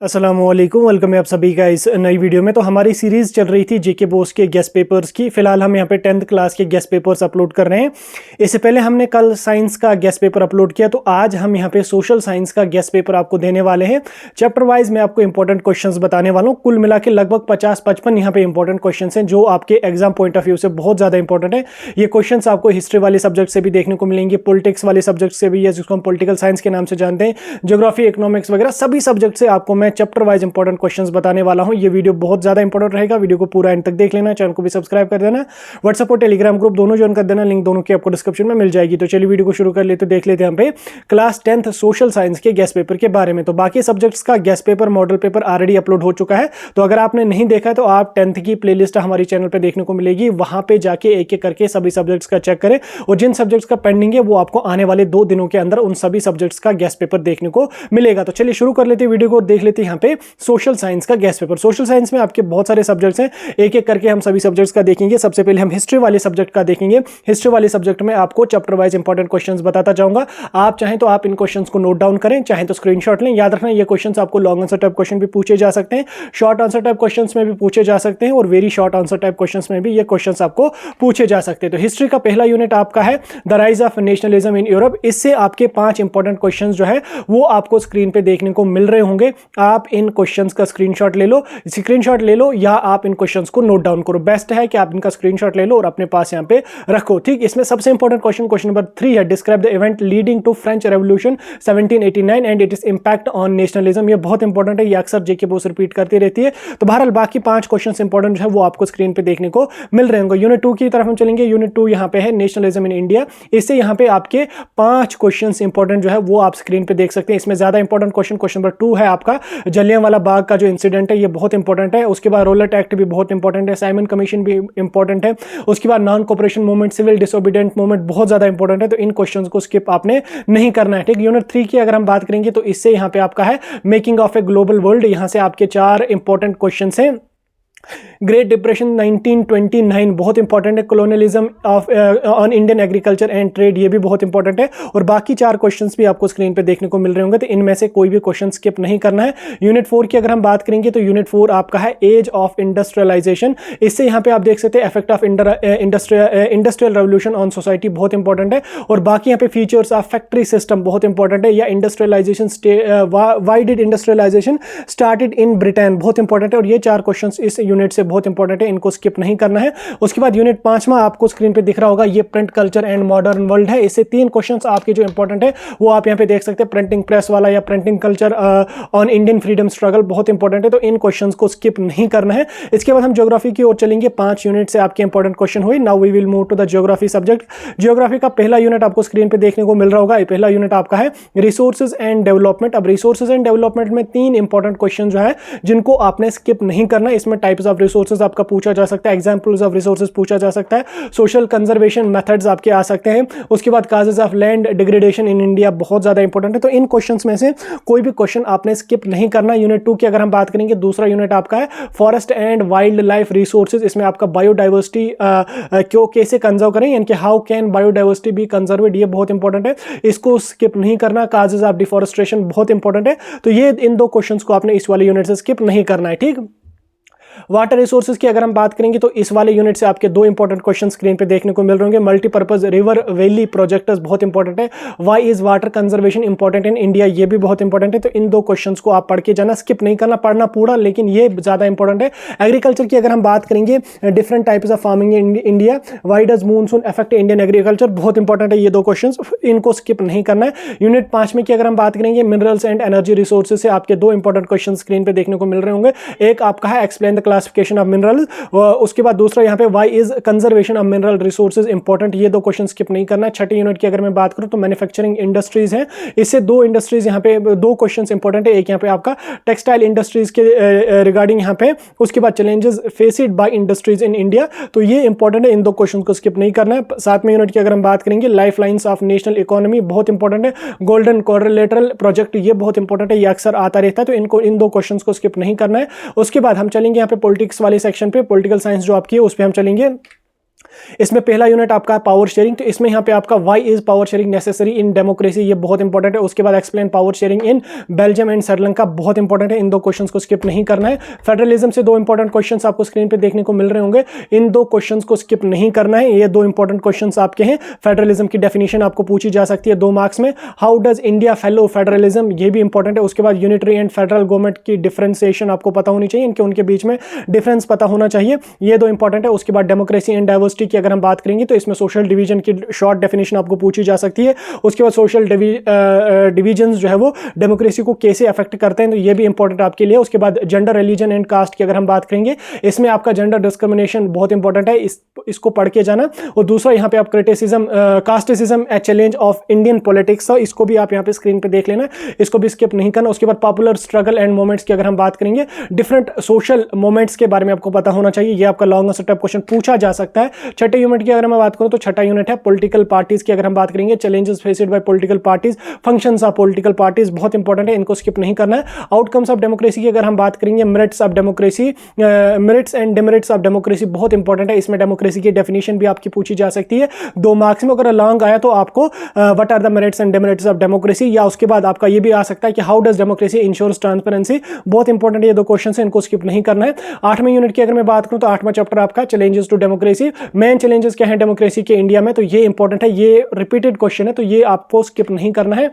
अस्सलामुअलैकुम, वेलकम है आप सभी का इस नई वीडियो में। तो हमारी सीरीज़ चल रही थी जेके बोस के गेस्ट पेपर्स की। फिलहाल हम यहाँ पे 10th क्लास के गेस्ट पेपर्स अपलोड कर रहे हैं। इससे पहले हमने कल साइंस का गेस्ट पेपर अपलोड किया, तो आज हम यहाँ पे सोशल साइंस का गेस्ट पेपर आपको देने वाले हैं। चैप्टर वाइज मैं आपको इंपॉर्टेंट क्वेश्चंस बताने वाला हूँ। कुल मिला के लगभग 50-55 यहाँ पे इंपॉर्टेंट क्वेश्चन हैं जो आपके एग्जाम पॉइंट ऑफ व्यू से बहुत ज़्यादा इंपॉर्टेंट है। ये क्वेश्चन आपको हिस्ट्री वाले सब्जेक्ट से भी देखने को मिलेंगे, पॉलिटिक्स वाले सब्जेक्ट से भी, या जिसको हम पॉलिटिकल साइंस के नाम से जानते हैं, ज्योग्राफी, इकोनॉमिक्स वगैरह सभी सब्जेक्ट से आपको मैं चैप्टर वाइज इंपॉर्टेंट क्वेश्चंस बताने वाला हूं। ये वीडियो बहुत ज्यादा इंपॉर्टेंट रहेगा, वीडियो को पूरा एंड तक देख लेना। चैनल को भी सब्सक्राइब कर देना, व्हाट्सएप और टेलीग्राम ग्रुप दोनों ज्वाइन कर देना, लिंक दोनों की आपको डिस्क्रिप्शन में मिल जाएगी। तो चलिए वीडियो को शुरू कर लेते, देख लेते हैं हम पे क्लास 10th सोशल साइंस के गेस्ट पेपर के बारे में। तो बाकी सब्जेक्ट्स का guest paper, model paper already upload हो चुका है, तो अगर आपने नहीं देखा है तो आप 10th की प्लेलिस्ट हमारी चैनल पे देखने को मिलेगी। वहां पे जाके एक एक करके सभी सब्जेक्ट्स का चेक करें, और जिन सब्जेक्ट्स का पेंडिंग है वो आपको आने वाले 2 दिनों के अंदर उन सभी सब्जेक्ट्स का गेस्ट पेपर देखने को मिलेगा। तो चलिए शुरू कर लेते हैं वीडियो को, देख लेते हैं यहाँ पे सोशल साइंस का गेस्ट पेपर। सोशल साइंस में आपके बहुत सारे सब्जेक्ट्स हैं, एक एक करके हम सभी सब्जेक्ट्स का देखेंगे। सबसे पहले हम हिस्ट्री वाले सब्जेक्ट का देखेंगे। हिस्ट्री वाले सब्जेक्ट में आपको चैप्टर वाइज इंपॉर्टेंट क्वेश्चंस बताता जाऊंगा। आप चाहें तो आप इन क्वेश्चंस को नोट डाउन करें, चाहें तो स्क्रीनशॉट लें। याद रखना ये क्वेश्चंस आपको लॉन्ग आंसर टाइप क्वेश्चन भी पूछे जा सकते हैं, शॉर्ट आंसर टाइप क्वेश्चंस में भी पूछे जा सकते हैं, और very short answer type questions में भी ये क्वेश्चंस आपको पूछे जा सकते हैं। तो हिस्ट्री का पहला यूनिट आपका है the rise of nationalism in Europe. इससे आपके 5 इंपॉर्टेंट क्वेश्चंस जो है वो आपको स्क्रीन पे देखने को मिल रहे होंगे। आप इन क्वेश्चंस का स्क्रीनशॉट ले लो या आप इन क्वेश्चंस को नोट डाउन करो। बेस्ट है कि आप इनका स्क्रीनशॉट ले लो और अपने पास यहां पे रखो। ठीक, इसमें सबसे इंपॉर्टेंट क्वेश्चन नंबर 3 है, describe the event leading to French revolution 1789 and it is impact on nationalism. ये बहुत इंपॉर्टेंट है, ये अक्सर जेके बोस रिपीट करती रहती है। तो बहरहाल बाकी 5 क्वेश्चन इंपॉर्टेंट है वो आपको स्क्रीन पे देखने को मिल रहे होंगे। यूनिट 2 की तरफ हम चलेंगे। यूनिट 2 यहां पे है नेशनलिज्म इन इंडिया। इससे यहां पे आपके 5 क्वेश्चन इंपॉर्टेंट जो है वो आप स्क्रीन पे देख सकते हैं। इसमें ज्यादा इंपॉर्टेंट क्वेश्चन नंबर 2 है आपका, जलियांवाला बाग का जो इंसिडेंट है ये बहुत इंपॉर्टेंट है। उसके बाद रोलेट एक्ट भी बहुत इंपॉर्टेंट है, साइमन कमीशन भी इंपॉर्टेंट है। उसके बाद non cooperation movement, civil disobedient movement बहुत ज्यादा इंपॉर्टेंट है। तो इन क्वेश्चंस को स्किप आपने नहीं करना है। ठीक, यूनिट 3 की अगर हम बात करेंगे तो इससे यहां पे आपका है making of a global world. यहां से आपके 4 इंपॉर्टेंट क्वेश्चंस हैं। ग्रेट डिप्रेशन 1929 बहुत इंपॉर्टेंट है। Colonialism of on Indian agriculture and trade, ये भी बहुत इंपॉर्टेंट है। और बाकी 4 क्वेश्चंस भी आपको स्क्रीन पे देखने को मिल रहे होंगे, तो इनमें से कोई भी क्वेश्चन स्किप नहीं करना है। यूनिट 4 की अगर हम बात करेंगे तो यूनिट 4 आपका है एज ऑफ इंडस्ट्रियलाइजेशन। इससे यहां पे आप देख सकते हैं effect of industrial revolution on society, बहुत इंपॉर्टेंट है। और बाकी यहाँ पे फीचर्स ऑफ फैक्ट्री सिस्टम बहुत इंपॉर्टेंट है, या industrialisation, why did industrialisation started in Britain, बहुत इंपॉर्टेंट है। और ये 4 क्वेश्चन इस यूनिट से बहुत इंपॉर्टेंट है, इनको स्किप नहीं करना है। उसके बाद यूनिट 5वां आपको स्क्रीन पे दिख रहा होगा, ये print culture and modern world है। इससे 3 क्वेश्चंस आपके जो इंपॉर्टेंट है वो आप यहां पे देख सकते हैं, प्रिंटिंग प्रेस वाला या printing culture on Indian freedom struggle, बहुत इंपॉर्टेंट है। तो इन क्वेश्चंस को स्किप नहीं करना है। इसके बाद हम ज्योग्राफी की ओर चलेंगे। 5 यूनिट से आपके इंपॉर्टेंट क्वेश्चन हुए। Now we will move to the geography subject. Geography का पहला यूनिट आपको स्क्रीन पे देखने को मिल रहा होगा। पहला यूनिट आपका है रिसोर्सेज एंड डेवलपमेंट। अब रिसोर्सेज एंड डेवलपमेंट में 3 इंपॉर्टेंट क्वेश्चन जो है जिनको आपने स्किप नहीं करना। इसमें टाइप्स ऑफ रिसोर्सेज आपका पूछा जा सकता है, एग्जांपल्स ऑफ रिसोर्सेज पूछा जा सकता है, सोशल कंजर्वेशन मेथड्स आपके आ सकते हैं। उसके बाद causes of land degradation in India बहुत ज्यादा इंपॉर्टेंट है। तो इन क्वेश्चंस में से कोई भी क्वेश्चन आपने स्किप नहीं करना। यूनिट 2 की अगर हम बात करेंगे, दूसरा यूनिट आपका है forest and wild life resources. इसमें आपका बायोडाइवर्सिटी क्यों कैसे कंजर्व करें, यानी कि हाउ कैन बायोडाइवर्सिटी बी कंजर्वेड, ये बहुत इंपॉर्टेंट है, इसको स्किप नहीं करना। काजेस ऑफ डिफॉरेस्टेशन बहुत इंपॉर्टेंट है। तो ये इन 2 क्वेश्चंस को आपने इस वाले यूनिट से स्किप नहीं करना है। ठीक, वाटर रिसोर्सेज की अगर हम बात करेंगे तो इस वाले यूनिट से आपके 2 इंपॉर्टेंट क्वेश्चन स्क्रीन पे देखने को मिल रहे होंगे। मल्टीपर्पज रिवर वैली प्रोजेक्ट्स बहुत इंपॉर्टेंट है। Why is water conservation important in India, ये भी बहुत इंपॉर्टेंट है। तो इन 2 क्वेश्चंस को आप पढ़ के जाना, स्किप नहीं करना, पढ़ना पूरा, लेकिन ये ज्यादा इंपॉर्टेंट है। एग्रीकल्चर की अगर हम बात करेंगे, different types of farming in India, why does monsoon affect Indian agriculture, बहुत इंपॉर्टेंट है ये 2 क्वेश्चन, इनको स्किप नहीं करना है। यूनिट 5 में की अगर हम बात करेंगे, मिनरल्स एंड एनर्जी रिसोर्सेज से आपके 2 इंपॉर्टेंट क्वेश्चन स्क्रीन पे देखने को मिल रहे होंगे। एक आपका है explain the classification of mineral, उसके बाद दूसरा यहां पे why is conservation of mineral resources important, ये 2 क्वेश्चन स्किप नहीं करना है। छठी यूनिट की अगर मैं बात करूं तो मैन्युफैक्चरिंग इंडस्ट्रीज है। इससे 2 इंडस्ट्रीज यहां पे 2 क्वेश्चन इंपॉर्टेंट है। एक यहां पे आपका टेक्सटाइल इंडस्ट्रीज के रिगार्डिंग यहां पे, उसके बाद challenges faced by industries in India, तो ये इंपॉर्टेंट है, इन 2 क्वेश्चन को स्किप नहीं करना है। 7वें यूनिट की अगर हम बात करेंगे, life lines of national economy बहुत इंपॉर्टेंट है। गोल्डन क्वाड्रिलेटरल प्रोजेक्ट, ये बहुत इंपॉर्टेंट है, ये अक्सर आता रहता है, तो इनको इन 2 क्वेश्चन को स्किप नहीं करना है। उसके बाद हम चलेंगे यहाँ पे पॉलिटिक्स वाले सेक्शन पे, पॉलिटिकल साइंस जो आपकी है उस पर हम चलेंगे। इसमें पहला यूनिट आपका है पावर शेयरिंग, तो इसमें यहाँ पे आपका why is power sharing necessary in democracy, ये बहुत इंपॉर्टेंट है। उसके बाद explain power sharing in Belgium and Sri Lanka, बहुत इंपॉर्टेंट है, इन दो क्वेश्चंस को स्किप नहीं करना है। फेडरलिज्म से दो इंपॉर्टेंट क्वेश्चंस आपको स्क्रीन पे देखने को मिल रहे होंगे, इन दो क्वेश्चंस को स्किप नहीं करना है, ये दो इंपॉर्टेंट क्वेश्चंस आपके हैं। फेडरलिज्म की डेफिनेशन आपको पूछी जा सकती है 2 मार्क्स में। How does India follow federalism, ये भी इंपॉर्टेंट है। उसके बाद यूनिटरी एंड फेडरल गवर्नमेंट की डिफरेंशिएशन आपको पता होनी चाहिए, इनके उनके बीच में डिफरेंस पता होना चाहिए, ये दो इंपॉर्टेंट है। उसके बाद डेमोक्रेसी एंड डाइवर्सिटी की अगर हम बात करेंगे तो इसमें सोशल डिवीजन की शॉर्ट डेफिनेशन आपको पूछी जा सकती है। उसके बाद सोशल डिवीजन जो है वो डेमोक्रेसी को कैसे अफेक्ट करते हैं, तो ये भी इंपॉर्टेंट आपके लिए। उसके बाद जेंडर, रिलीजन एंड कास्ट की अगर हम बात करेंगे, इसमें आपका जेंडर डिस्क्रिमिनेशन बहुत इंपॉर्टेंट है, इसको पढ़ के जाना। और दूसरा यहाँ पे आप criticism, casteism a challenge of Indian politics, इसको भी आप यहाँ पे स्क्रीन पे देख लेना, इसको भी स्किप नहीं करना। उसके बाद पॉपुलर स्ट्रगल एंड मोमेंट्स की अगर हम बात करेंगे, डिफरेंट सोशल मोमेंट्स के बारे में आपको पता होना चाहिए, ये आपका लॉन्ग आंसर टाइप क्वेश्चन पूछा जा सकता है। छठे यूनिट की अगर मैं बात करूं तो छठा यूनिट है पॉलिटिकल पार्टीज की अगर हम बात करेंगे, challenges faced by political parties, functions of political parties, बहुत इंपॉर्टेंट है, इनको स्किप नहीं करना है। आउटकम्स ऑफ डेमोक्रेसी की अगर हम बात करेंगे, merits of democracy, merits and demerits of democracy बहुत इंपॉर्टेंट है, इसमें डेमोक्रेसी की डेफिनेशन भी आपकी पूछी जा सकती है 2 मार्क्स में। अगर लॉन्ग आया तो आपको what are the merits and demerits of democracy, या उसके बाद आपका ये भी आ सकता है कि how does democracy ensures transparency, बहुत इंपॉर्टेंट है, ये 2 क्वेश्चन है, इनको स्किप नहीं करना है। 8वें यूनिट की अगर मैं बात करूं तो 8वां चैप्टर आपका challenges to democracy, main challenges क्या है डेमोक्रेसी के इंडिया में, तो ये इंपॉर्टेंट है, ये रिपीटेड क्वेश्चन है, तो ये आपको स्किप नहीं करना है।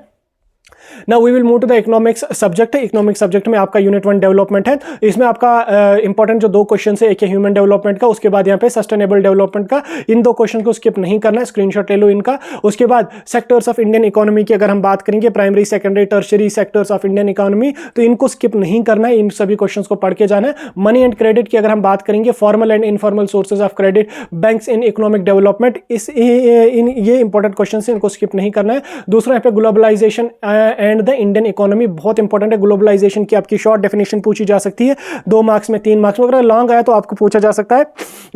Now we will move to the economics subject है। इकोनॉमिक सब्जेक्ट में आपका यूनिट 1 डेवलपमेंट है, इसमें आपका इंपॉर्टेंट जो 2 क्वेश्चन है, एक है ह्यूमन डेवलपमेंट का, उसके बाद यहाँ पे सस्टेनेबल डेवलपमेंट का, इन 2 क्वेश्चन को स्किप नहीं करना है, स्क्रीनशॉट ले लो इनका। उसके बाद सेक्टर्स ऑफ इंडियन इकोनॉमी की अगर हम बात करेंगे, primary secondary tertiary sectors of Indian economy, तो इनको स्किप नहीं करना है, इन सभी क्वेश्चन को पढ़ के जाना है। मनी एंड क्रेडिट की अगर हम बात करेंगे, formal and informal sources of credit, banks in economic development, ये इंपॉर्टेंट क्वेश्चन है, इनको स्किप नहीं करना है। दूसरा यहाँ पे globalisation and the Indian economy, बहुत इंपॉर्टेंट है, ग्लोबलाइजेशन की आपकी शॉर्ट डेफिनेशन पूछी जा सकती है 2 मार्क्स में, 3 मार्क्स में। अगर लॉन्ग आया तो आपको पूछा जा सकता है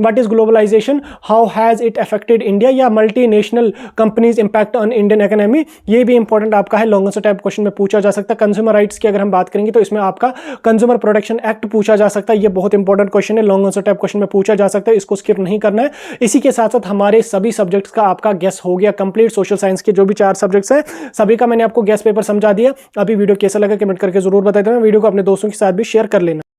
what is globalization, how has it affected India, या multinational companies impact on Indian economy, ये भी इंपॉर्टेंट आपका है, लॉन्ग आंसर टाइप क्वेश्चन में पूछा जा सकता है। कंज्यूमर राइट्स की अगर हम बात करेंगे तो इसमें आपका कंज्यूमर प्रोटेक्शन एक्ट पूछा जा सकता है, ये बहुत इंपॉर्टेंट क्वेश्चन है, लॉन्ग आंसर टाइप क्वेश्चन में पूछा जा सकता है, इसको स्किप नहीं करना है। इसी के साथ साथ हमारे सभी सब्जेक्ट्स का आपका गेस हो गया कंप्लीट। सोशल साइंस के जो भी 4 सब्जेक्ट्स हैं सभी का मैंने आपको गेस पेपर समझा दिया। अभी वीडियो कैसा लगा कमेंट करके जरूर बता देना, वीडियो को अपने दोस्तों के साथ भी शेयर कर लेना।